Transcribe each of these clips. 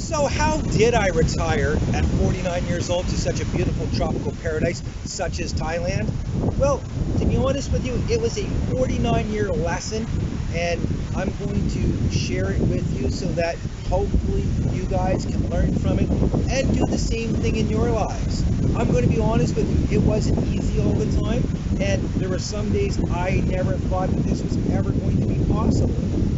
So how did I retire at 49 years old to such a beautiful tropical paradise such as Thailand? Well, to be honest with you, it was a 49-year lesson, and I'm going to share it with you so that hopefully you guys can learn from it and do the same thing in your lives. I'm going to be honest with you, it wasn't easy all the time, and there were some days I never thought that this was ever going to be possible.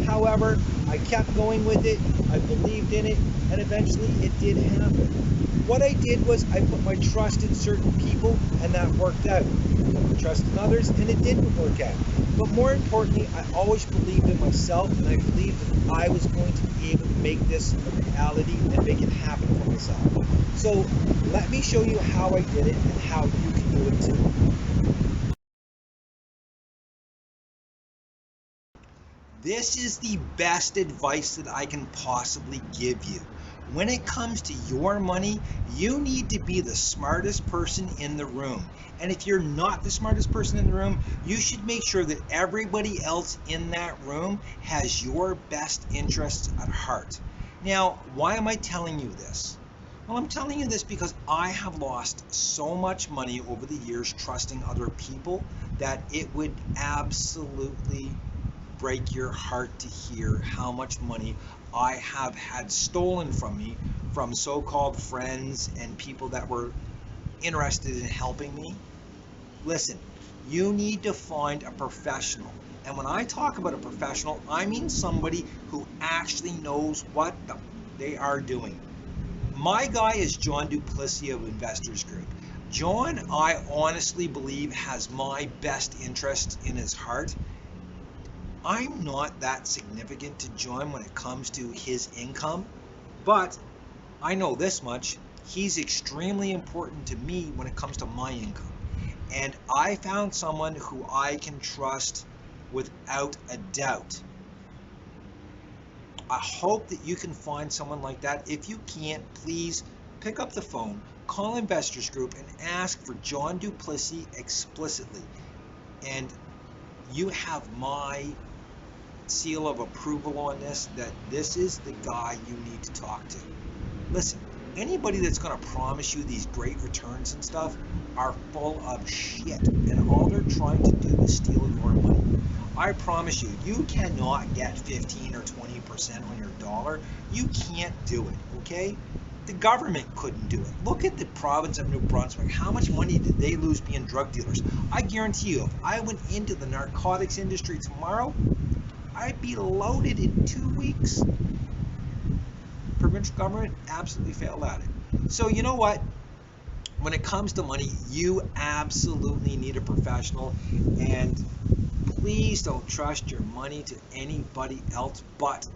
However, I kept going with it, I believed in it, and eventually it did happen. What I did was I put my trust in certain people, and that worked out. I put my trust in others, and it didn't work out. But more importantly, I always believed in myself, and I believed that I was going to be able to make this a reality and make it happen for myself. So let me show you how I did it and how you can do it too. This is the best advice that I can possibly give you. When it comes to your money, you need to be the smartest person in the room. And if you're not the smartest person in the room, you should make sure that everybody else in that room has your best interests at heart. Now, why am I telling you this? Well, I'm telling you this because I have lost so much money over the years trusting other people that it would absolutely break your heart to hear how much money I have had stolen from me from so-called friends and people that were interested in helping me. Listen, you need to find a professional. And when I talk about a professional, I mean somebody who actually knows what they are doing. My guy is John Duplessis of Investors Group. John, I honestly believe, has my best interests in his heart. I'm not that significant to John when it comes to his income, but I know this much. He's extremely important to me when it comes to my income. And I found someone who I can trust without a doubt. I hope that you can find someone like that. If you can't, please pick up the phone, call Investors Group, and ask for John Duplessis explicitly. And you have my seal of approval on this, that this is the guy you need to talk to. Listen, anybody that's going to promise you these great returns and stuff are full of shit, and all they're trying to do is steal your money. I promise you, you cannot get 15 or 20% on your dollar. You can't do it, okay? The government couldn't do it. Look at the province of New Brunswick. How much money did they lose being drug dealers? I guarantee you, if I went into the narcotics industry tomorrow, I'd be loaded in 2 weeks. Provincial government absolutely failed at it. So you know what? When it comes to money, you absolutely need a professional, and please don't trust your money to anybody else but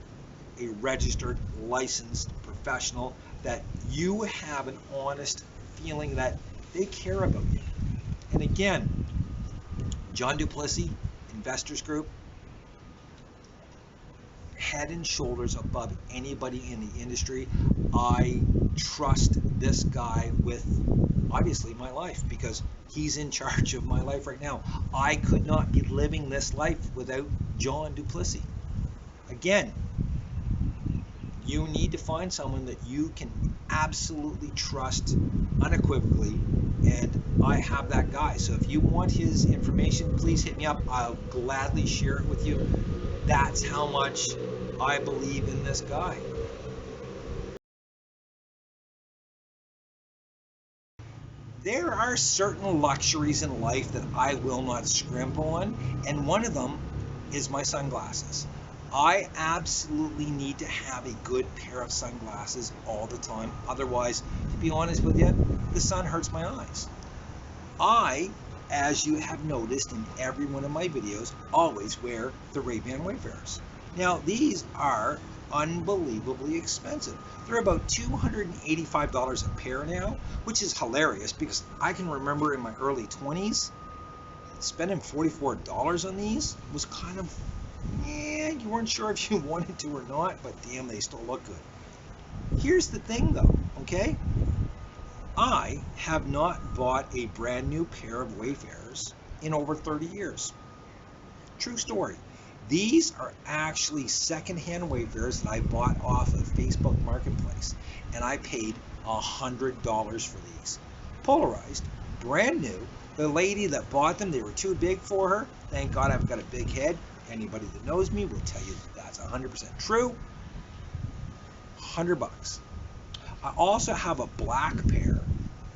a registered, licensed professional that you have an honest feeling that they care about you. And again, John Duplessis, Investors Group, head and shoulders above anybody in the industry. I trust this guy with obviously my life because he's in charge of my life right now. I could not be living this life without John Duplessis. Again, you need to find someone that you can absolutely trust unequivocally, and I have that guy. So if you want his information, please hit me up. I'll gladly share it with you. That's how much I believe in this guy. There are certain luxuries in life that I will not scrimp on, and one of them is my sunglasses. I absolutely need to have a good pair of sunglasses all the time. Otherwise, to be honest with you, the sun hurts my eyes. I, as you have noticed in every one of my videos, always wear the Ray-Ban Wayfarers. Now, these are unbelievably expensive. They're about $285 a pair now, which is hilarious because I can remember in my early 20s, spending $44 on these was kind of, you weren't sure if you wanted to or not, but damn, they still look good. Here's the thing though, okay? I have not bought a brand new pair of Wayfarers in over 30 years. True story. These are actually secondhand Wayfarers that I bought off of Facebook Marketplace, and I paid $100 for these. Polarized, brand new. The lady that bought them, they were too big for her. Thank God I've got a big head. Anybody that knows me will tell you that that's 100% true. $100. I also have a black pair,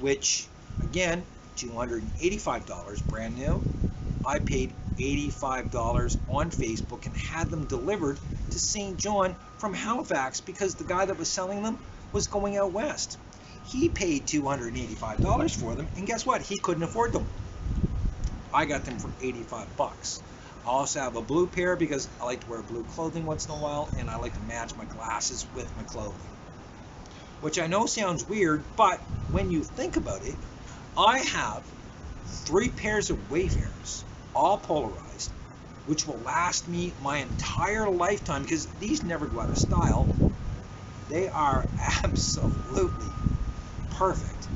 which again, $285, brand new. I paid $85 on Facebook and had them delivered to St. John from Halifax because the guy that was selling them was going out west. He paid $285 for them, and guess what? He couldn't afford them. I got them for 85 bucks. I also have a blue pair because I like to wear blue clothing once in a while, and I like to match my glasses with my clothing. Which I know sounds weird, but when you think about it, I have 3 pairs of Wayfarers, all polarized, which will last me my entire lifetime because these never go out of style. They are absolutely perfect.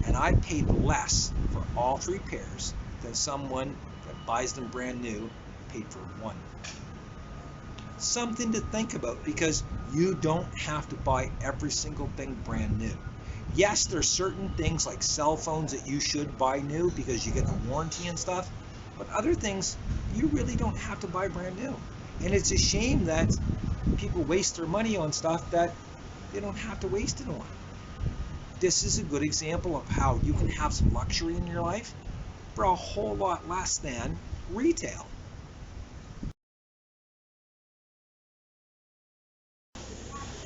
And I paid less for all 3 pairs than someone that buys them brand new paid for one. Something to think about because you don't have to buy every single thing brand new. Yes, there's certain things like cell phones that you should buy new because you get the warranty and stuff, but other things you really don't have to buy brand new. And it's a shame that people waste their money on stuff that they don't have to waste it on. This is a good example of how you can have some luxury in your life for a whole lot less than retail.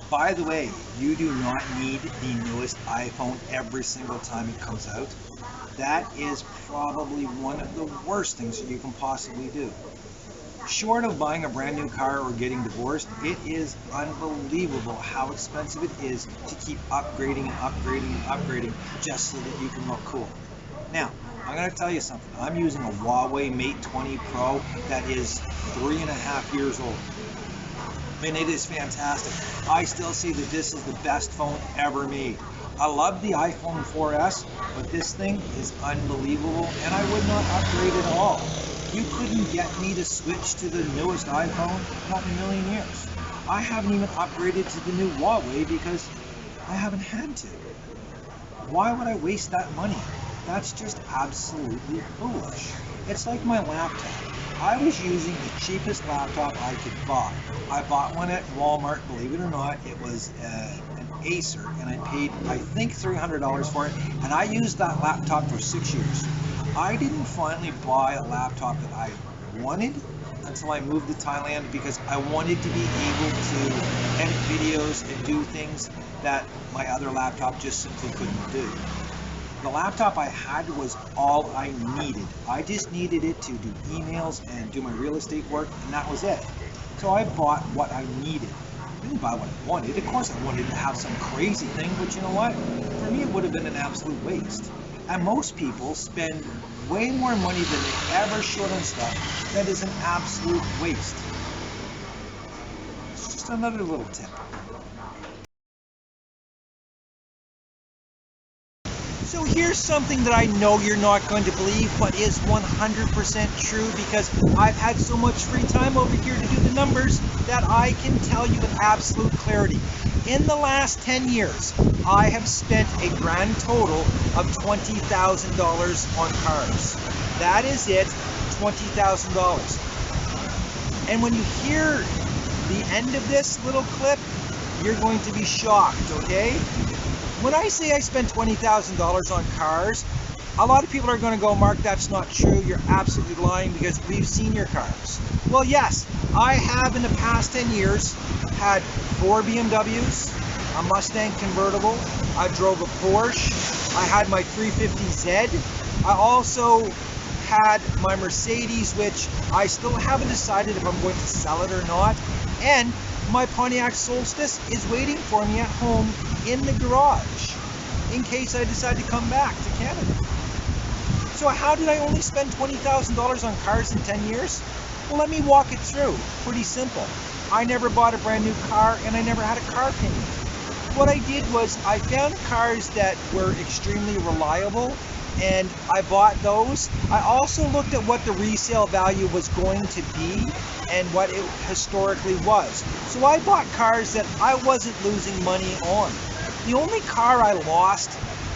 By the way, you do not need the newest iPhone every single time it comes out. That is probably one of the worst things that you can possibly do. Short of buying a brand new car or getting divorced, it is unbelievable how expensive it is to keep upgrading and upgrading and upgrading just so that you can look cool. Now, I'm going to tell you something. I'm using a Huawei Mate 20 Pro that is 3.5 years old. And it is fantastic. I still see that this is the best phone ever made. I love the iPhone 4S, but this thing is unbelievable, and I would not upgrade at all. You couldn't get me to switch to the newest iPhone, not in a million years. I haven't even upgraded to the new Huawei because I haven't had to. Why would I waste that money? That's just absolutely foolish. It's like my laptop. I was using the cheapest laptop I could buy. I bought one at Walmart, believe it or not. It was an Acer, and I paid, I think, $300 for it, and I used that laptop for 6 years. I didn't finally buy a laptop that I wanted until I moved to Thailand because I wanted to be able to edit videos and do things that my other laptop just simply couldn't do. The laptop I had was all I needed. I just needed it to do emails and do my real estate work, and that was it. So I bought what I needed. I didn't buy what I wanted. Of course I wanted to have some crazy thing, but you know what? For me it would have been an absolute waste. And most people spend way more money than they ever should on stuff that is an absolute waste. It's just another little tip. So here's something that I know you're not going to believe, but is 100% true because I've had so much free time over here to do the numbers that I can tell you with absolute clarity. In the last 10 years, I have spent a grand total of $20,000 on cars. That is it, $20,000. And when you hear the end of this little clip, you're going to be shocked, okay? When I say I spent $20,000 on cars, a lot of people are going to go, Mark, that's not true. You're absolutely lying because we've seen your cars. Well, yes, I have in the past 10 years had 4 BMWs, a Mustang convertible. I drove a Porsche. I had my 350Z. I also had my Mercedes, which I still haven't decided if I'm going to sell it or not. And my Pontiac Solstice is waiting for me at home in the garage in case I decide to come back to Canada. So how did I only spend $20,000 on cars in 10 years? Well, let me walk it through. Pretty simple. I never bought a brand new car and I never had a car payment. What I did was I found cars that were extremely reliable and I bought those. I also looked at what the resale value was going to be and what it historically was. So I bought cars that I wasn't losing money on. The only car I lost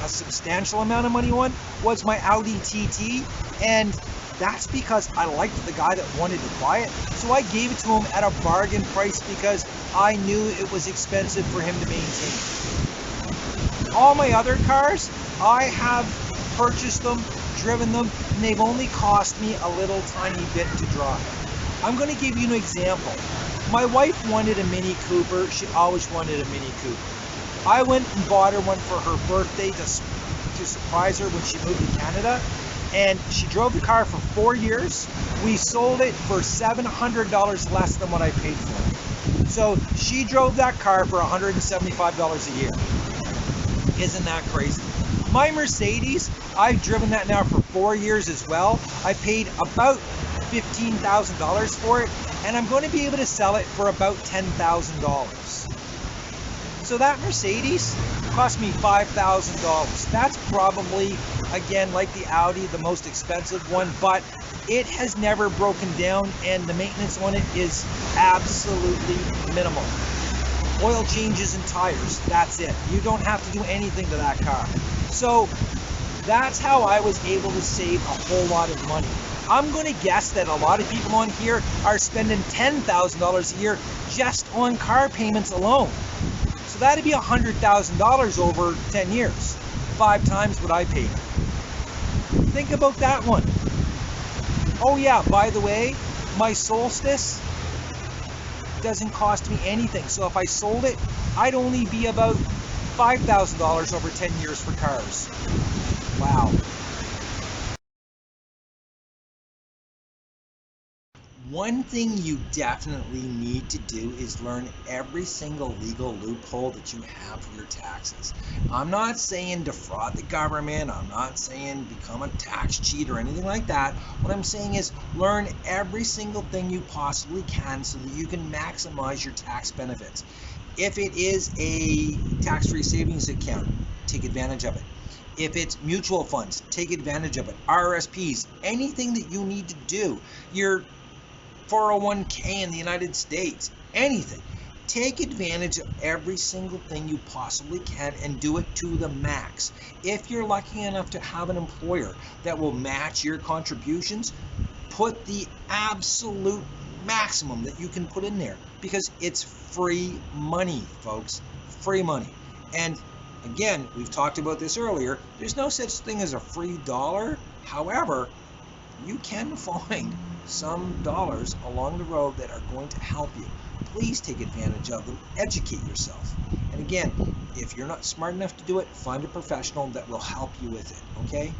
a substantial amount of money on was my Audi TT, and that's because I liked the guy that wanted to buy it. So I gave it to him at a bargain price because I knew it was expensive for him to maintain. All my other cars, I have purchased them, driven them, and they've only cost me a little tiny bit to drive. I'm going to give you an example. My wife wanted a Mini Cooper. She always wanted a Mini Cooper. I went and bought her one for her birthday to surprise her when she moved to Canada, and she drove the car for 4 years. We sold it for $700 less than what I paid for it. So she drove that car for $175 a year. Isn't that crazy? My Mercedes, I've driven that now for 4 years as well. I paid about $15,000 for it, and I'm going to be able to sell it for about $10,000. So that Mercedes cost me $5,000. That's probably, again, like the Audi, the most expensive one, but it has never broken down, and the maintenance on it is absolutely minimal. Oil changes and tires, that's it. You don't have to do anything to that car. So that's how I was able to save a whole lot of money. I'm going to guess that a lot of people on here are spending $10,000 a year just on car payments alone. So that'd be $100,000 over 10 years, 5 times what I paid. Think about that one. Oh yeah, by the way, my Solstice doesn't cost me anything. So if I sold it, I'd only be about $5,000 over 10 years for cars. Wow. One thing you definitely need to do is learn every single legal loophole that you have for your taxes. I'm not saying defraud the government. I'm not saying become a tax cheat or anything like that. What I'm saying is learn every single thing you possibly can so that you can maximize your tax benefits. If it is a tax-free savings account, take advantage of it. If it's mutual funds, take advantage of it. RRSPs, anything that you need to do. Your 401k in the United States, anything. Take advantage of every single thing you possibly can and do it to the max. If you're lucky enough to have an employer that will match your contributions, put the absolute maximum that you can put in there, because it's free money, folks. Free money. And again, we've talked about this earlier, there's no such thing as a free dollar. However, you can find some dollars along the road that are going to help you. Please take advantage of them. Educate yourself. And again, if you're not smart enough to do it, find a professional that will help you with it, okay?